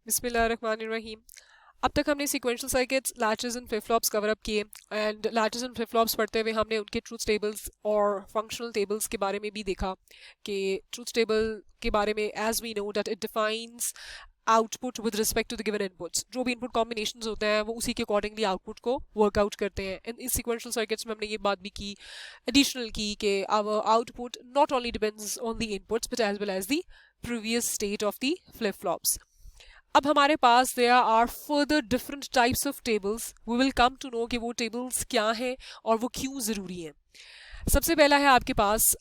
बिस्मिल्लाहिर्रहमानिर्रहीम। अब तक हमने sequential circuits, latches and flip flops cover up किए and latches and flip flops पढ़ते हुए हमने उनके ट्रूथ टेबल्स और फंक्शनल टेबल्स के बारे में भी देखा कि ट्रूथ टेबल के बारे में as we know that it defines output with respect to the given inputs. जो भी इनपुट कॉम्बिनेशंस होते हैं वो उसी के अकॉर्डिंगली आउटपुट को वर्कआउट करते हैं। इन सीक्वेंशियल सर्किट्स में हमने ये बात भी की, एडिशनल की, कि our output not only depends on the inputs but as well as the previous state of the flip flops. अब हमारे पास there are further different types of tables. We will come to know कि वो tables क्या हैं और वो क्यों ज़रूरी हैं। सबसे पहला है आपके पास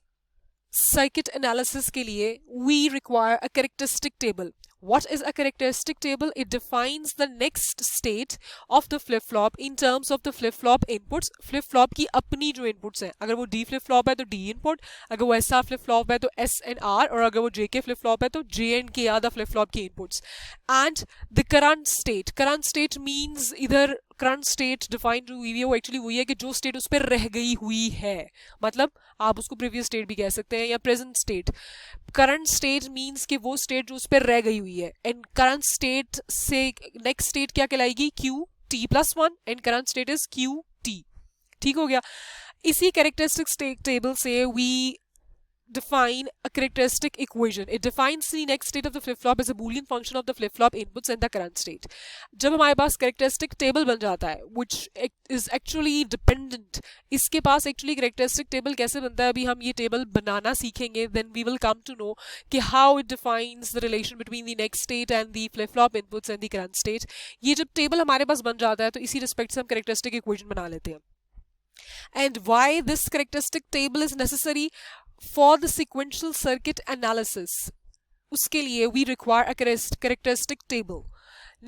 circuit analysis के लिए we require a characteristic table. What is a characteristic table? It defines the next state of the flip flop in terms of the flip flop inputs. flip flop की अपनी जो inputs हैं, अगर वो D flip flop है तो D input, अगर वो SR flip flop है तो S and R, और अगर वो JK flip flop है तो J and K are the flip flop की inputs. And the current state means इधर करंट स्टेट डिफाइन जो हुई है वो एक्चुअली वही है कि जो स्टेट उस पर रह गई हुई है, मतलब आप उसको प्रीवियस स्टेट भी कह सकते हैं या present state. Current state means कि वो स्टेट जो उस पर रह गई हुई है, एंड करंट स्टेट से नेक्स्ट स्टेट क्या कहलाएगी? Q T plus one, and current state is Q T. ठीक हो गया। इसी कैरेक्टरिस्टिक स्टेट टेबल से we define a characteristic equation. It defines the next state of the flip-flop as a Boolean function of the flip-flop inputs and the current state. जब हमारे पास characteristic table बन जाता है which is actually dependent, इसके पास actually characteristic table कैसे बनता है अभी हम ये table बनाना सीखेंगे, then we will come to know कि how it defines the relation between the next state and the flip-flop inputs and the current state. ये जब table हमारे पास बन जाता है तो इसी respect से हम characteristic equation बना लेते हैं। And why this characteristic table is necessary for the sequential circuit analysis? उसके लिए we require a characteristic table.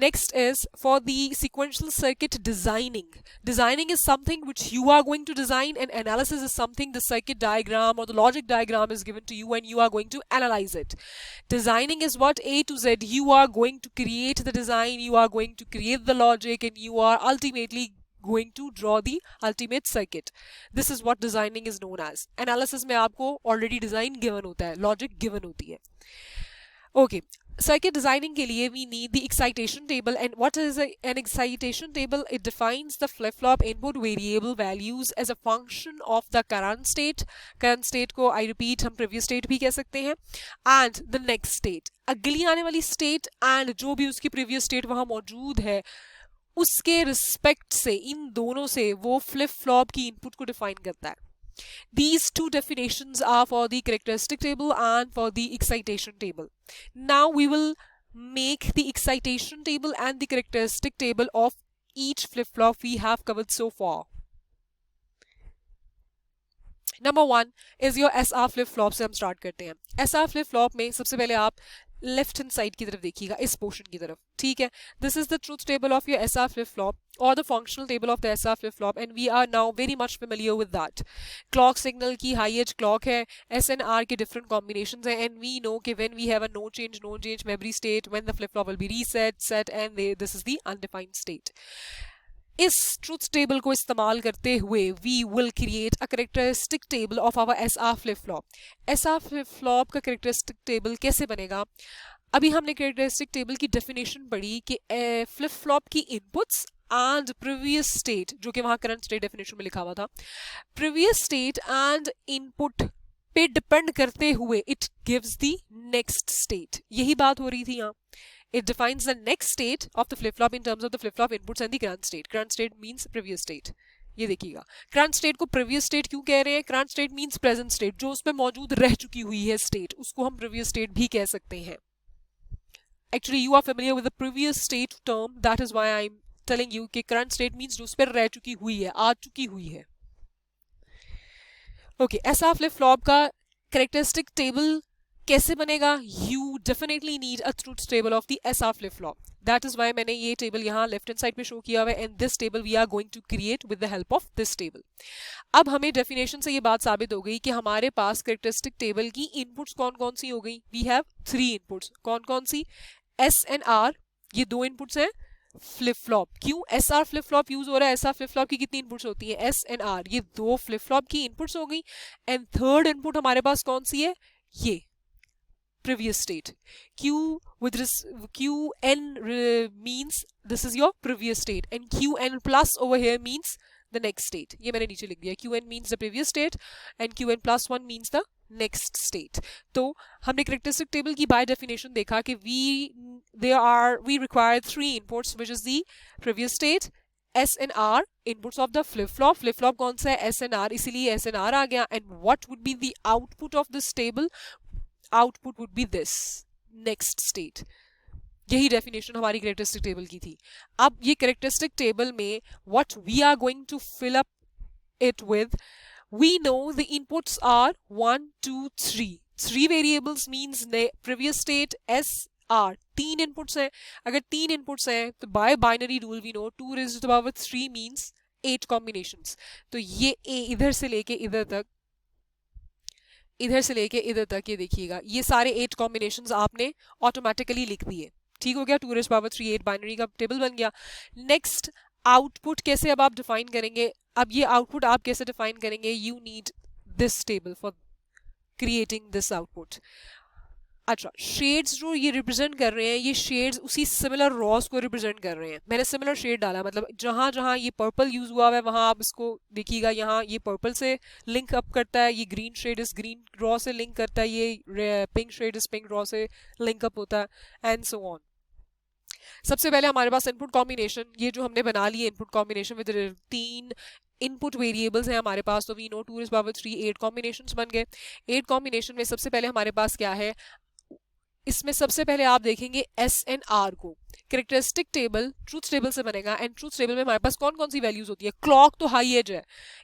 Next is for the sequential circuit designing. Designing is something which you are going to design, and analysis is something the circuit diagram or the logic diagram is given to you and you are going to analyze it. Designing is what? A to Z. You are going to create the design, you are going to create the logic, and you are ultimately going to draw the ultimate circuit. This is what designing is known as. Analysis में आपको already design given होता है, logic given होती है। Okay, circuit designing के लिए we need the excitation table. And what is an excitation table? It defines the flip-flop input variable values as a function of the current state. Current state को I repeat हम previous state भी कह सकते हैं, and the next state, अगली आने वाली state, and जो भी उसकी previous state वहाँ मौजूद है उसके रिस्पेक्ट से, इन दोनों से वो फ्लिप फ्लॉप की इनपुट को डिफाइन करता है। These two definitions are for the characteristic table and for the excitation table. Now we will make the excitation table and the characteristic table of each flip flop we have covered so far. Number one is your SR flip flop से हम start करते हैं। SR flip flop में सबसे पहले आप left hand side की तरफ देखिएगा, इस पोर्शन की तरफ, ठीक है। This is the truth table of your SR flip flop और the functional table of the SR flip flop, and we are now very much familiar with that. Clock signal की हाई एज क्लॉक है, S N R के different combinations हैं, and we know कि when we have a no change memory state, when the flip flop will be reset, set, and this is the undefined state. इस truth table को इस्तेमाल करते हुए we will create a characteristic table of our SR flip flop. SR flip flop का characteristic table कैसे बनेगा? अभी हमने कैरेक्टरिस्टिक टेबल की डेफिनेशन पढ़ी कि फ्लिप फ्लॉप की इनपुट्स एंड प्रीवियस स्टेट, जो कि वहां करंट स्टेट डेफिनेशन में लिखा हुआ था, प्रीवियस स्टेट एंड इनपुट पे डिपेंड करते हुए it gives the next state. यही बात हो रही थी यहाँ। It defines the next state of the flip-flop in terms of the flip-flop inputs and the current state. Current state means previous state. ये देखिएगा, current state को previous state क्यों कह रहे हैं? Current state means present state, जो उसमें मौजूद रह चुकी हुई है state, उसको हम previous state भी कह सकते हैं। Actually, you are familiar with the previous state term. That is why I'm telling you कि current state means जो उस पर रह चुकी हुई है, आ चुकी हुई है। Okay, SR flip-flop का characteristic table कैसे बनेगा? You definitely need a truth table of the SR flip flop. That is why मैंने ये टेबल यहाँ लेफ्ट हैंड साइड पे शो किया हुआ है, and this table we are going to create with the help of this table. अब हमें definition से ये बात साबित हो गई कि हमारे पास कैरेक्टरिस्टिक टेबल की इनपुट्स कौन कौन सी हो गई। We have 3 inputs. कौन कौन सी? S and R, ये 2 इनपुट्स हैं। फ्लिप फ्लॉप, क्यों SR फ्लिप फ्लॉप यूज हो रहा है? SR फ्लिप फ्लॉप की कितनी इनपुट्स होती है? S and R, ये 2 फ्लिप फ्लॉप की इनपुट्स हो गई। एंड थर्ड इनपुट हमारे पास कौन सी है? ये previous state. Qn means this is your previous state, and Qn plus over here means the next state. ये मैंने नीचे लिख दिया. Qn means the previous state and Qn plus 1 means the next state. तो हमने characteristic table की by definition देखा कि we require 3 inputs, which is the previous state, S and R, inputs of the flip-flop. Flip-flop कौन सा है? S and R, इसीलिए S and R आ गया. And what would be the output of this table? Output would be this, next state. यही definition हमारी characteristic table की थी. अब ये कैरेक्टरिस्टिक टेबल में what we are going to fill up it with, we know the inputs are 1, 2, 3. 3 variables means previous state, S, R. 3 inputs हैं. अगर 3 inputs हैं तो by binary rule we know 2 raised to the power 3 means 8 combinations. तो ये A इधर से लेके इधर तक, इधर से लेके इधर तक, ये देखिएगा, ये सारे 8 कॉम्बिनेशंस आपने ऑटोमेटिकली लिख दिए. ठीक हो गया. 2 raised power 3 8 बाइनरी का टेबल बन गया. नेक्स्ट आउटपुट कैसे अब आप डिफाइन करेंगे? अब ये आउटपुट आप कैसे डिफाइन करेंगे? You need this table for creating this output. अच्छा, शेड्स जो ये रिप्रेजेंट कर रहे हैं, ये शेड्स उसी सिमिलर रॉस को रिप्रेजेंट कर रहे हैं. मैंने सिमिलर शेड डाला, मतलब जहां जहां ये पर्पल यूज हुआ है वहां आप इसको देखिएगा. यहाँ ये पर्पल से लिंक अप करता है, ये ग्रीन शेड इस ग्रीन रॉ से लिंक करता है, ये पिंक शेड इस पिंक रॉ से लिंक अप होता है, एंड सो ऑन. सबसे पहले हमारे पास इनपुट कॉम्बिनेशन, ये जो हमने बना ली है input combination with 3 input variables हैं हमारे पास. तो we know 2 raised power 3 8 combinations बन गए. 8 कॉम्बिनेशन में सबसे पहले हमारे पास क्या है? इसमें सबसे पहले आप देखेंगे एस एंड आर को. कैरेक्टरिस्टिक टेबल ट्रूथ टेबल से बनेगा, एंड ट्रूथ टेबल में हमारे पास कौन कौन सी वैल्यूज होती है? क्लॉक तो हाई एज है.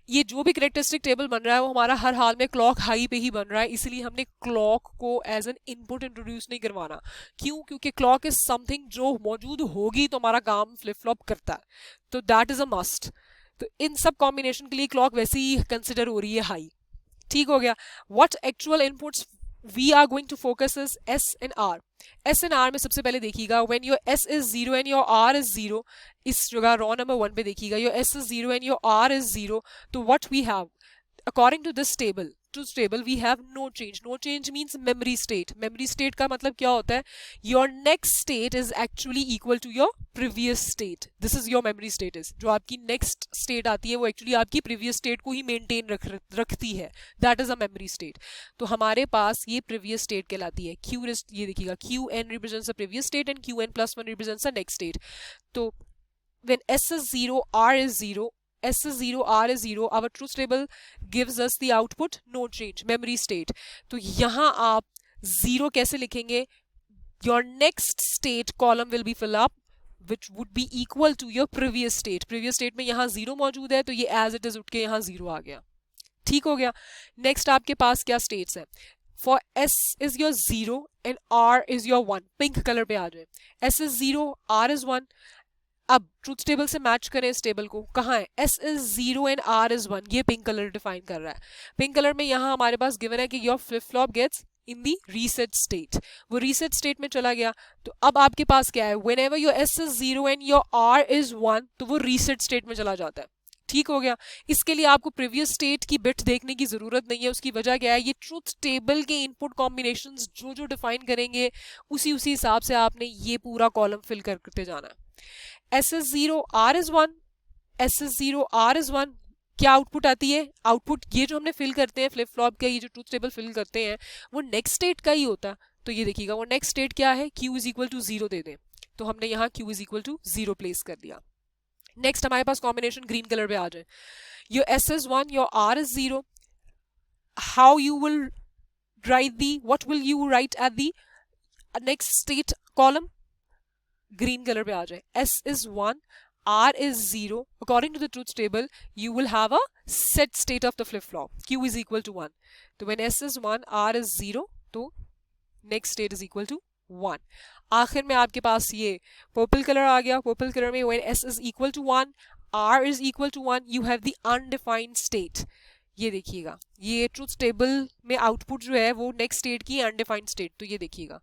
ये जो भी कैरेक्टरिस्टिक टेबल बन रहा है वो हमारा हर हाल में क्लॉक हाई पे ही बन रहा है, इसलिए हमने क्लॉक को एज एन इनपुट इंट्रोड्यूस नहीं करवाना. क्यों? क्योंकि क्लॉक इज समथिंग जो मौजूद होगी तो हमारा काम फ्लिप फ्लॉप करता है, तो दैट इज अ मस्ट. तो इन सब कॉम्बिनेशन के लिए क्लॉक वैसे ही कंसिडर हो रही है हाई. ठीक हो गया. What actual inputs we are going to focus is S and R. S and R में सबसे पहले देखिएगा, when your S is 0 and your R is 0, इस जगह रॉ नंबर 1 पे देखिएगा, your S is 0 and your R is 0, तो what we have according to this table, truth table, we have no change. No change means memory state. Memory state का मतलब क्या होता है? Your next state is actually equal to your previous state. This is your memory state is. जो आपकी next state आती है वो actually आपकी previous state को ही maintain रखती है. That is a memory state. तो हमारे पास ये previous state कहलाती है. ये देखिएगा, Qn represents the previous state and Qn plus 1 represents the next state. तो when S is 0, R is 0, S is 0, R is 0, our truth table gives us the output no change, memory state. तो यहाँ आप 0 कैसे लिखेंगे? Your next state column will be filled up, which would be equal to your previous state. Previous state में यहाँ 0 मौजूद है, तो ये as it is उठ के यहाँ 0 आ गया. ठीक हो गया. नेक्स्ट आपके पास क्या स्टेट्स है? For S is your 0 and R is your 1. Pink colour पे आ जाए. S is 0, R is 1. अब ट्रूथ टेबल से मैच करें इस टेबल को. कहाँ है? S is 0 and R is 1. ये पिंक कलर डिफाइन कर रहा है. पिंक कलर में यहाँ हमारे पास गिवन है कि your flip flop gets in the reset state. वो रीसेट स्टेट में चला गया. तो अब आपके पास क्या है? Whenever your S is 0 and your R is 1, तो वो रीसेट स्टेट में चला जाता है. ठीक हो गया. इसके लिए आपको प्रीवियस स्टेट की बिट देखने की जरूरत नहीं है. उसकी वजह क्या है? ये ट्रूथ टेबल के इनपुट कॉम्बिनेशंस जो जो डिफाइन करेंगे उसी हिसाब से आपने ये पूरा कॉलम फिल करते जाना है. S is 0, R is 1, S is 0, R is 1. क्या आउटपुट आती है? आउटपुट ये जो हमने फिल करते हैं फ्लिप फ्लॉप का, ये जो ट्रूथ टेबल फिल करते हैं वो नेक्स्ट स्टेट का ही होता है. तो ये देखिएगा, वो नेक्स्ट स्टेट क्या है? Q is equal to 0 दे दें, तो हमने यहाँ Q is equal to 0 place कर दिया. नेक्स्ट हमारे पास कॉम्बिनेशन ग्रीन कलर पे आ जाए. Your S is 1, your R is 0. How you will write what will you write at the next state column? Green colour पे आ जाए. S is 1, R is 0. According to the truth table, you will have a set state of the flip flop. Q is equal to 1. तो when S is 1, R is 0, तो next state is equal to 1. आखिर में आपके पास ये purple colour आ गया. Purple colour में when S is equal to 1, R is equal to 1, you have the undefined state. ये देखिएगा, ये ट्रूथ टेबल में आउटपुट जो है वो नेक्स्ट स्टेट की अनडिफाइंड स्टेट. तो ये देखिएगा,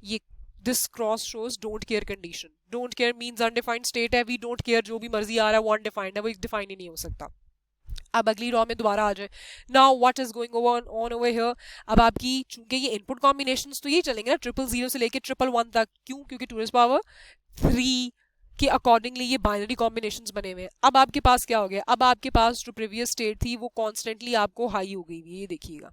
ये this cross shows don't care condition. Don't care means undefined state है. We don't care, जो भी मर्जी आ रहा है वो undefined है, वो डिफाइन ही नहीं हो सकता. अब अगली रॉ में दोबारा आ जाए. Now what is going on over here. अब आपकी चूंकि ये इनपुट कॉम्बिनेशंस तो ये चलेंगे ना 000 से लेके 111 तक. क्यों? क्योंकि 2⁻³ के अकॉर्डिंगली ये बाइनरी कॉम्बिनेशंस बने हुए हैं. अब आपके पास क्या हो गया, अब आपके पास जो प्रीवियस स्टेट थी वो कॉन्स्टेंटली आपको हाई हो गई है, ये देखिएगा.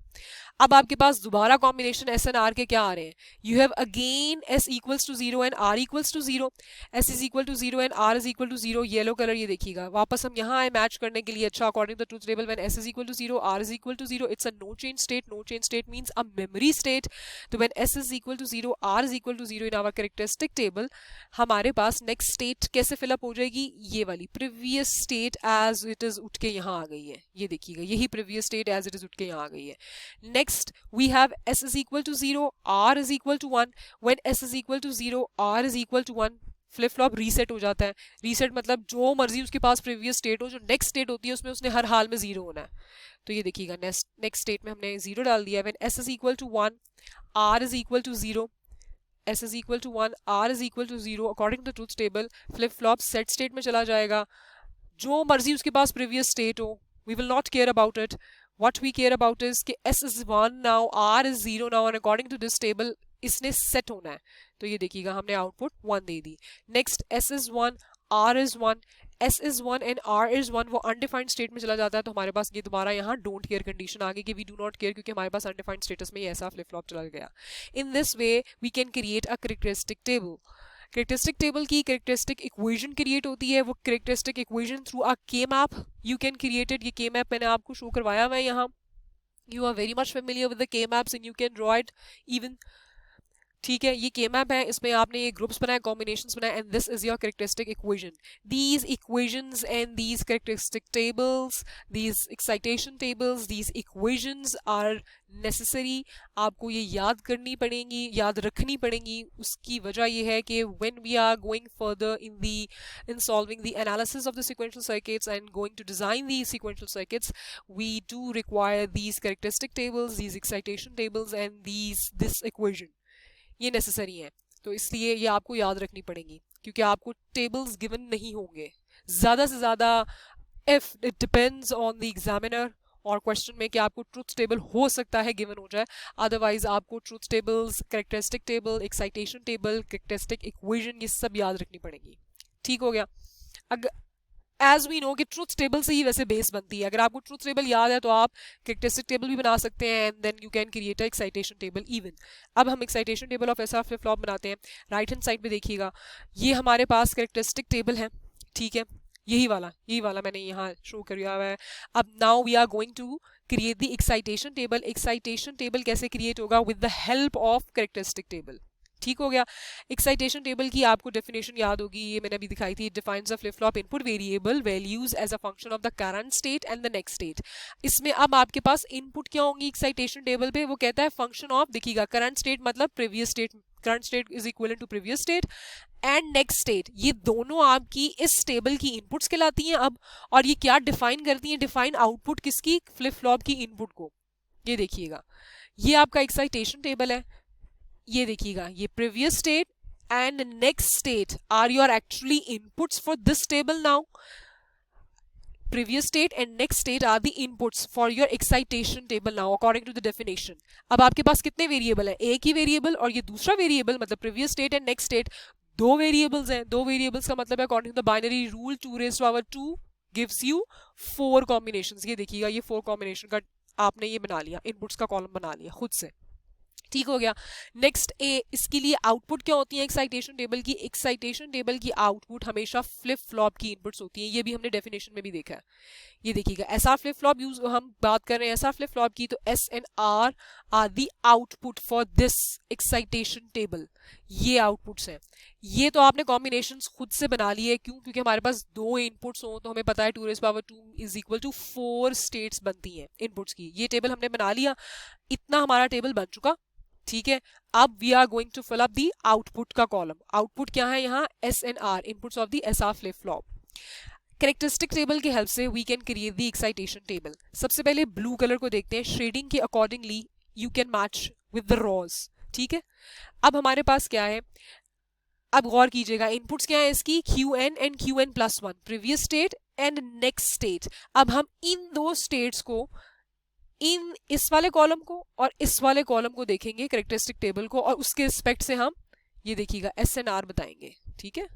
अब आपके पास दोबारा कॉम्बिनेशन एस एंड आर के क्या आ रहे हैं. You have again S equals to 0 and R equals to 0. S is equal to 0 and R is equal to 0. Yellow colour ये देखिएगा. वापस हम यहाँ आए मैच करने के लिए. अच्छा, according to truth table when S is equal to 0 R is equal to 0 it's a no change state. No change state means a memory state. तो when S is equal to 0 R is equal to 0 in our characteristic table, हमारे पास next state कैसे fill up हो जाएगी, ये वाली previous state as it is उठ के यहाँ आ गई है. ये देखिएगा, यही previous state as it is उठ के यहाँ आ गई है. Next we have s is equal to 0 r is equal to 1. when s is equal to 0 r is equal to 1, flip flop reset हो जाता है. रीसेट मतलब जो मर्जी उसके पास प्रीवियस स्टेट हो, जो नेक्स्ट स्टेट होती है उसमें उसने हर हाल में 0 होना है. तो ये देखिएगा नेक्स्ट स्टेट में हमने 0 डाल दिया. When s is equal to 1 r is equal to 0, s is equal to 1 r is equal to 0, according to truth table flip flop set state में चला जाएगा. जो मर्जी उसके पास प्रीवियस स्टेट हो, we will not care about it. What we care about is कि s is 1 now, r is 0 now, and according to this table इसने set होना है. तो ये देखिएगा हमने output 1 they the. Next s is 1 r is 1, s is 1 and r is 1 वो undefined state में चला जाता है. तो हमारे पास ये दोबारा यहाँ don't care condition आ गई कि we do not care, क्योंकि हमारे पास undefined status में ये ऐसा flip flop चला गया. In this way we can create a characteristic table. Characteristic table की कैरेक्टरिस्टिक इक्वेशन क्रिएट होती है. वो कैरेक्टरिस्टिक इक्वेशन थ्रू अ के map you can create it. ये के मैप मैंने आपको शो करवाया हुआ है यहाँ. You are very much familiar with the K maps and you can draw it even. ठीक है, ये के मैप है, इसमें आपने ये ग्रुप्स बनाए, कॉम्बिनेशंस बनाए, and this is your characteristic equation. These equations and these characteristic tables, these excitation tables, these equations are necessary. आपको ये याद करनी पड़ेंगी, याद रखनी पड़ेंगी. उसकी वजह ये है कि when we are going further in solving the analysis of the sequential circuits and going to design these sequential circuits, we do require these characteristic tables, these excitation tables, and this equation. ये necessary है. तो इसलिए ये आपको याद रखनी पड़ेंगी, क्योंकि आपको टेबल्स गिवन नहीं होंगे. ज़्यादा से ज़्यादा if it depends on the examiner और क्वेश्चन में कि आपको ट्रूथ टेबल हो सकता है गिवन हो जाए. अदरवाइज आपको truth tables, characteristic table, excitation table, characteristic equation, ये सब याद रखनी पड़ेगी. ठीक हो गया. अगर एज वी नो कि ट्रूथ टेबल से ही वैसे बेस बनती है. अगर आपको ट्रूथ टेबल याद है तो आप कैरेक्टरिस्टिक टेबल भी बना सकते हैं, and then you can create a excitation table even. अब हम excitation table of SR flip flop बनाते हैं. राइट हैंड साइड पे देखिएगा, ये हमारे पास कैरेक्टरिस्टिक टेबल है. ठीक है, यही वाला मैंने यहाँ शो किया हुआ है. अब now we are going to create the excitation table. Excitation table कैसे क्रिएट होगा? With the help of characteristic table. ठीक हो गया. एक्साइटेशन टेबल की आपको डेफिनेशन याद होगी, ये मैंने अभी दिखाई थी. It defines a flip flop input variable values as a function of the current state and the next state. इसमें अब आपके पास इनपुट क्या होंगी एक्साइटेशन टेबल पे? वो कहता है फंक्शन ऑफ, देखिएगा, करंट स्टेट मतलब previous state, current state is equal to previous state and next state. ये दोनों आपकी इस टेबल की इनपुट्स कहलाती हैं अब. और ये क्या डिफाइन करती हैं? डिफाइन आउटपुट किसकी? फ्लिप फ्लॉप की इनपुट को. ये देखिएगा, ये आपका एक्साइटेशन टेबल है. ये देखिएगा, ये previous state and next state are your actually inputs for this table. Now previous state and next state are the inputs for your excitation table now according to the definition. अब आपके पास कितने variable है? एक ही variable और ये दूसरा variable, मतलब previous state and next state, दो वेरिएबल्स हैं. दो वेरिएबल्स का मतलब है according to the binary rule 2⁻² gives you 4 combinations. ये देखिएगा, ये 4 कॉम्बिनेशन का आपने ये बना लिया, इनपुट्स का कॉलम बना लिया खुद से. ठीक हो गया. नेक्स्ट ए, इसके लिए आउटपुट क्या होती है एक्साइटेशन टेबल की? एक्साइटेशन टेबल की आउटपुट हमेशा फ्लिप फ्लॉप की इनपुट्स होती हैं. ये भी हमने डेफिनेशन में भी देखा है. ये देखिएगा, एसआर फ्लिप फ्लॉप यूज हम बात कर रहे हैं एसआर फ्लिप फ्लॉप की, तो S and R the output for this excitation table. ये आउटपुट्स हैं. ये तो आपने कॉम्बिनेशंस खुद से बना लिए. क्यों? क्योंकि हमारे पास दो इनपुट्स हों तो हमें पता है 2⁻² इज इक्वल टू 4 स्टेट्स बनती हैं इनपुट्स की. ये टेबल हमने बना लिया. इतना हमारा टेबल बन चुका. ठीक है, अब we are going to fill up the output का कॉलम. आउटपुट क्या है यहाँ? S and R, inputs of the SR flip flop. Characteristic table की हेल्प से we can create the excitation table. सबसे पहले ब्लू कलर को देखते हैं. शेडिंग के accordingly you can match with the rows. ठीक है, अब हमारे पास क्या है? अब गौर कीजिएगा, इनपुट्स क्या है इसकी? QN and QN+1, previous state and next state. अब हम इन दो स्टेट्स को, इन इस वाले कॉलम को और इस वाले कॉलम को देखेंगे करेक्टरिस्टिक टेबल को, और उसके रिस्पेक्ट से हम ये देखिएगा एस एंड आर बताएंगे, ठीक है।